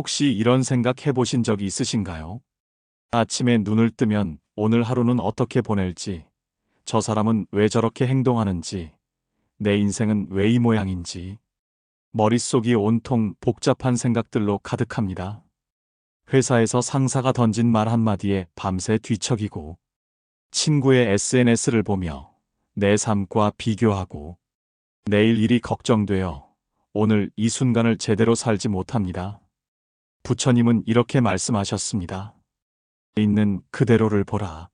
혹시 이런 생각 해보신 적이 있으신가요? 아침에 눈을 뜨면 오늘 하루는 어떻게 보낼지, 저 사람은 왜 저렇게 행동하는지, 내 인생은 왜 이 모양인지, 머릿속이 온통 복잡한 생각들로 가득합니다. 회사에서 상사가 던진 말 한마디에 밤새 뒤척이고, 친구의 SNS를 보며 내 삶과 비교하고, 내일 일이 걱정되어 오늘 이 순간을 제대로 살지 못합니다. 부처님은 이렇게 말씀하셨습니다. 있는 그대로를 보라.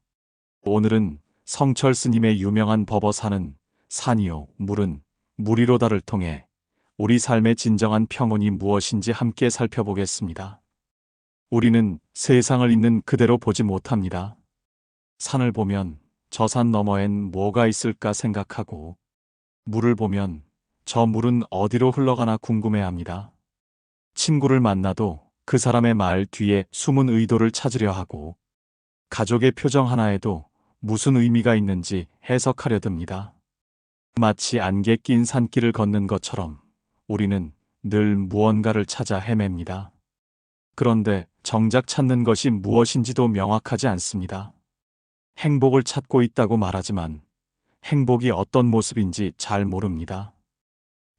오늘은 성철 스님의 유명한 법어사는 산이요, 물은 물이로다를 통해 우리 삶의 진정한 평온이 무엇인지 함께 살펴보겠습니다. 우리는 세상을 있는 그대로 보지 못합니다. 산을 보면 저 산 너머엔 뭐가 있을까 생각하고, 물을 보면 저 물은 어디로 흘러가나 궁금해합니다. 친구를 만나도 그 사람의 말 뒤에 숨은 의도를 찾으려 하고, 가족의 표정 하나에도 무슨 의미가 있는지 해석하려 듭니다. 마치 안개 낀 산길을 걷는 것처럼 우리는 늘 무언가를 찾아 헤맵니다. 그런데 정작 찾는 것이 무엇인지도 명확하지 않습니다. 행복을 찾고 있다고 말하지만 행복이 어떤 모습인지 잘 모릅니다.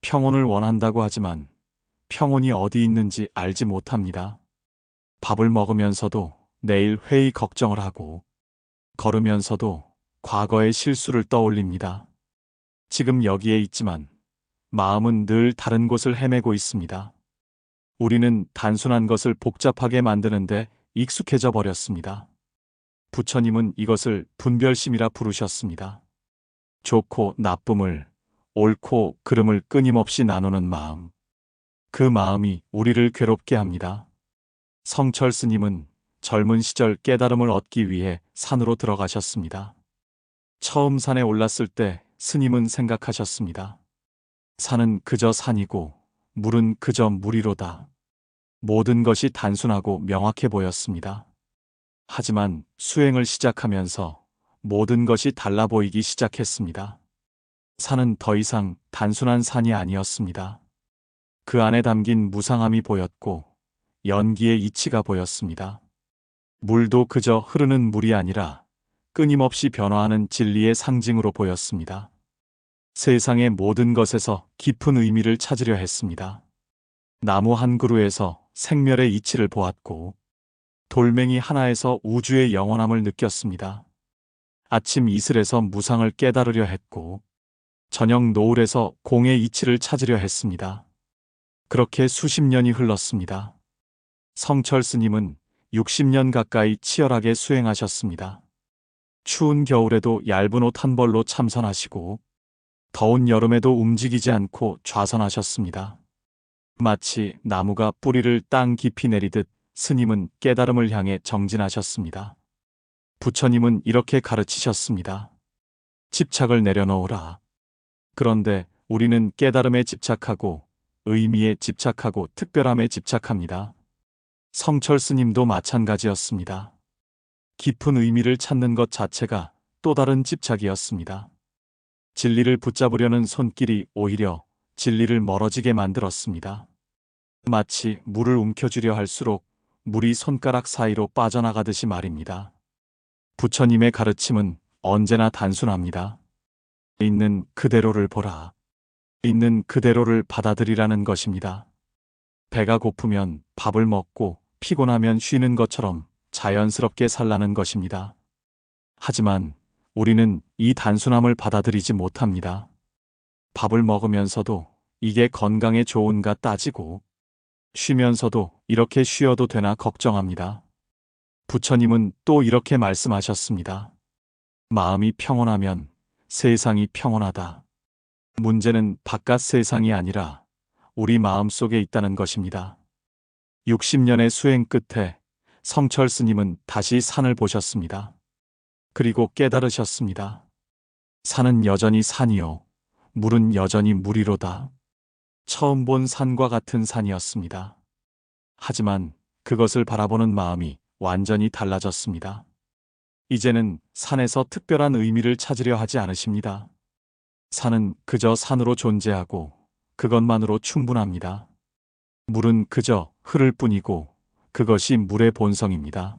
평온을 원한다고 하지만 평온이 어디 있는지 알지 못합니다. 밥을 먹으면서도 내일 회의 걱정을 하고, 걸으면서도 과거의 실수를 떠올립니다. 지금 여기에 있지만 마음은 늘 다른 곳을 헤매고 있습니다. 우리는 단순한 것을 복잡하게 만드는데 익숙해져 버렸습니다. 부처님은 이것을 분별심이라 부르셨습니다. 좋고 나쁨을, 옳고 그름을 끊임없이 나누는 마음. 그 마음이 우리를 괴롭게 합니다. 성철 스님은 젊은 시절 깨달음을 얻기 위해 산으로 들어가셨습니다. 처음 산에 올랐을 때 스님은 생각하셨습니다. 산은 그저 산이고 물은 그저 물이로다. 모든 것이 단순하고 명확해 보였습니다. 하지만 수행을 시작하면서 모든 것이 달라 보이기 시작했습니다. 산은 더 이상 단순한 산이 아니었습니다. 그 안에 담긴 무상함이 보였고 연기의 이치가 보였습니다. 물도 그저 흐르는 물이 아니라 끊임없이 변화하는 진리의 상징으로 보였습니다. 세상의 모든 것에서 깊은 의미를 찾으려 했습니다. 나무 한 그루에서 생멸의 이치를 보았고, 돌멩이 하나에서 우주의 영원함을 느꼈습니다. 아침 이슬에서 무상을 깨달으려 했고, 저녁 노을에서 공의 이치를 찾으려 했습니다. 그렇게 수십 년이 흘렀습니다. 성철 스님은 60년 가까이 치열하게 수행하셨습니다. 추운 겨울에도 얇은 옷 한 벌로 참선하시고, 더운 여름에도 움직이지 않고 좌선하셨습니다. 마치 나무가 뿌리를 땅 깊이 내리듯 스님은 깨달음을 향해 정진하셨습니다. 부처님은 이렇게 가르치셨습니다. 집착을 내려놓으라. 그런데 우리는 깨달음에 집착하고, 의미에 집착하고 특별함에 집착합니다. 성철 스님도 마찬가지였습니다. 깊은 의미를 찾는 것 자체가 또 다른 집착이었습니다. 진리를 붙잡으려는 손길이 오히려 진리를 멀어지게 만들었습니다. 마치 물을 움켜쥐려 할수록 물이 손가락 사이로 빠져나가듯이 말입니다. 부처님의 가르침은 언제나 단순합니다. 있는 그대로를 보라. 있는 그대로를 받아들이라는 것입니다. 배가 고프면 밥을 먹고 피곤하면 쉬는 것처럼 자연스럽게 살라는 것입니다. 하지만 우리는 이 단순함을 받아들이지 못합니다. 밥을 먹으면서도 이게 건강에 좋은가 따지고, 쉬면서도 이렇게 쉬어도 되나 걱정합니다. 부처님은 또 이렇게 말씀하셨습니다. 마음이 평온하면 세상이 평온하다. 문제는 바깥 세상이 아니라 우리 마음 속에 있다는 것입니다. 60년의 수행 끝에 성철 스님은 다시 산을 보셨습니다. 그리고 깨달으셨습니다. 산은 여전히 산이요, 물은 여전히 물이로다. 처음 본 산과 같은 산이었습니다. 하지만 그것을 바라보는 마음이 완전히 달라졌습니다. 이제는 산에서 특별한 의미를 찾으려 하지 않으십니다. 산은 그저 산으로 존재하고 그것만으로 충분합니다. 물은 그저 흐를 뿐이고 그것이 물의 본성입니다.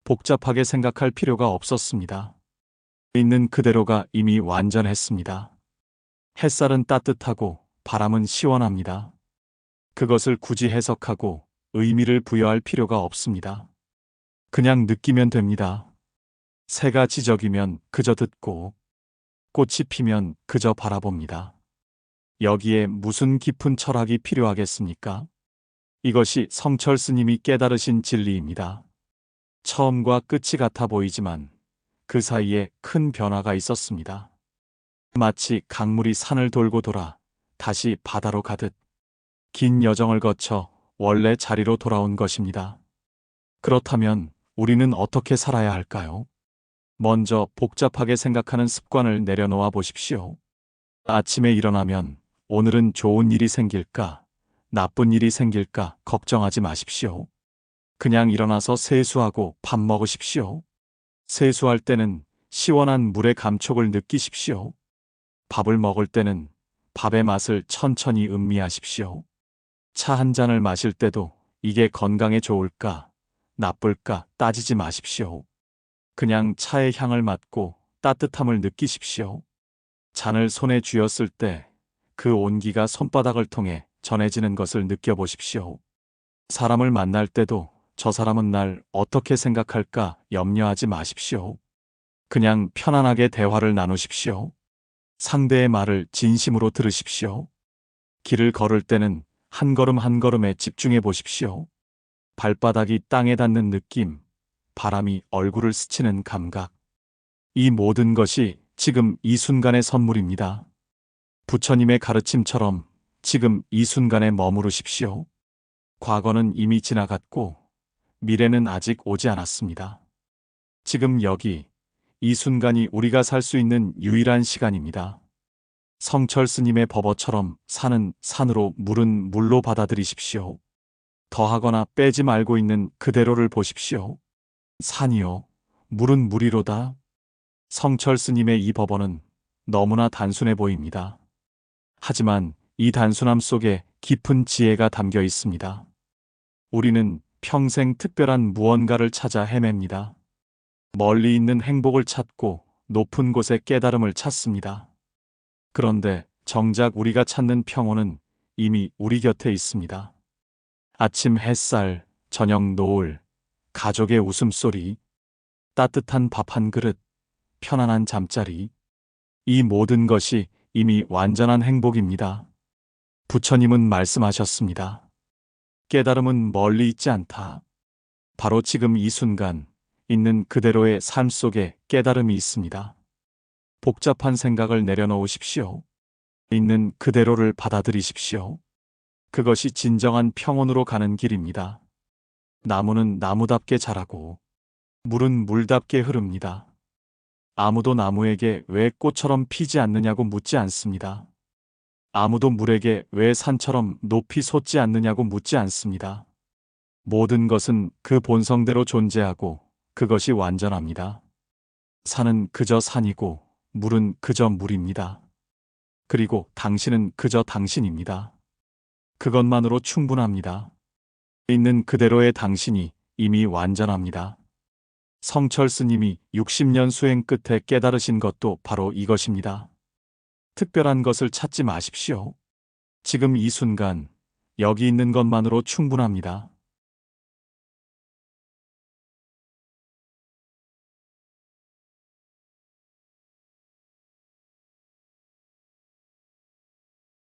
복잡하게 생각할 필요가 없었습니다. 있는 그대로가 이미 완전했습니다. 햇살은 따뜻하고 바람은 시원합니다. 그것을 굳이 해석하고 의미를 부여할 필요가 없습니다. 그냥 느끼면 됩니다. 새가 지저귀면 그저 듣고 꽃이 피면 그저 바라봅니다. 여기에 무슨 깊은 철학이 필요하겠습니까? 이것이 성철 스님이 깨달으신 진리입니다. 처음과 끝이 같아 보이지만 그 사이에 큰 변화가 있었습니다. 마치 강물이 산을 돌고 돌아 다시 바다로 가듯 긴 여정을 거쳐 원래 자리로 돌아온 것입니다. 그렇다면 우리는 어떻게 살아야 할까요? 먼저 복잡하게 생각하는 습관을 내려놓아 보십시오. 아침에 일어나면 오늘은 좋은 일이 생길까, 나쁜 일이 생길까 걱정하지 마십시오. 그냥 일어나서 세수하고 밥 먹으십시오. 세수할 때는 시원한 물의 감촉을 느끼십시오. 밥을 먹을 때는 밥의 맛을 천천히 음미하십시오. 차 한 잔을 마실 때도 이게 건강에 좋을까, 나쁠까 따지지 마십시오. 그냥 차의 향을 맡고 따뜻함을 느끼십시오. 잔을 손에 쥐었을 때 그 온기가 손바닥을 통해 전해지는 것을 느껴보십시오. 사람을 만날 때도 저 사람은 날 어떻게 생각할까 염려하지 마십시오. 그냥 편안하게 대화를 나누십시오. 상대의 말을 진심으로 들으십시오. 길을 걸을 때는 한 걸음 한 걸음에 집중해 보십시오. 발바닥이 땅에 닿는 느낌, 바람이 얼굴을 스치는 감각. 이 모든 것이 지금 이 순간의 선물입니다. 부처님의 가르침처럼 지금 이 순간에 머무르십시오. 과거는 이미 지나갔고 미래는 아직 오지 않았습니다. 지금 여기, 이 순간이 우리가 살 수 있는 유일한 시간입니다. 성철 스님의 법어처럼 산은 산으로 물은 물로 받아들이십시오. 더하거나 빼지 말고 있는 그대로를 보십시오. 산이요, 물은 물이로다. 성철 스님의 이 법어는 너무나 단순해 보입니다. 하지만 이 단순함 속에 깊은 지혜가 담겨 있습니다. 우리는 평생 특별한 무언가를 찾아 헤맵니다. 멀리 있는 행복을 찾고 높은 곳에 깨달음을 찾습니다. 그런데 정작 우리가 찾는 평온은 이미 우리 곁에 있습니다. 아침 햇살, 저녁 노을, 가족의 웃음소리, 따뜻한 밥 한 그릇, 편안한 잠자리. 이 모든 것이 이미 완전한 행복입니다. 부처님은 말씀하셨습니다. 깨달음은 멀리 있지 않다. 바로 지금 이 순간, 있는 그대로의 삶 속에 깨달음이 있습니다. 복잡한 생각을 내려놓으십시오. 있는 그대로를 받아들이십시오. 그것이 진정한 평온으로 가는 길입니다. 나무는 나무답게 자라고, 물은 물답게 흐릅니다. 아무도 나무에게 왜 꽃처럼 피지 않느냐고 묻지 않습니다. 아무도 물에게 왜 산처럼 높이 솟지 않느냐고 묻지 않습니다. 모든 것은 그 본성대로 존재하고 그것이 완전합니다. 산은 그저 산이고 물은 그저 물입니다. 그리고 당신은 그저 당신입니다. 그것만으로 충분합니다. 있는 그대로의 당신이 이미 완전합니다. 성철 스님이 60년 수행 끝에 깨달으신 것도 바로 이것입니다. 특별한 것을 찾지 마십시오. 지금 이 순간, 여기 있는 것만으로 충분합니다.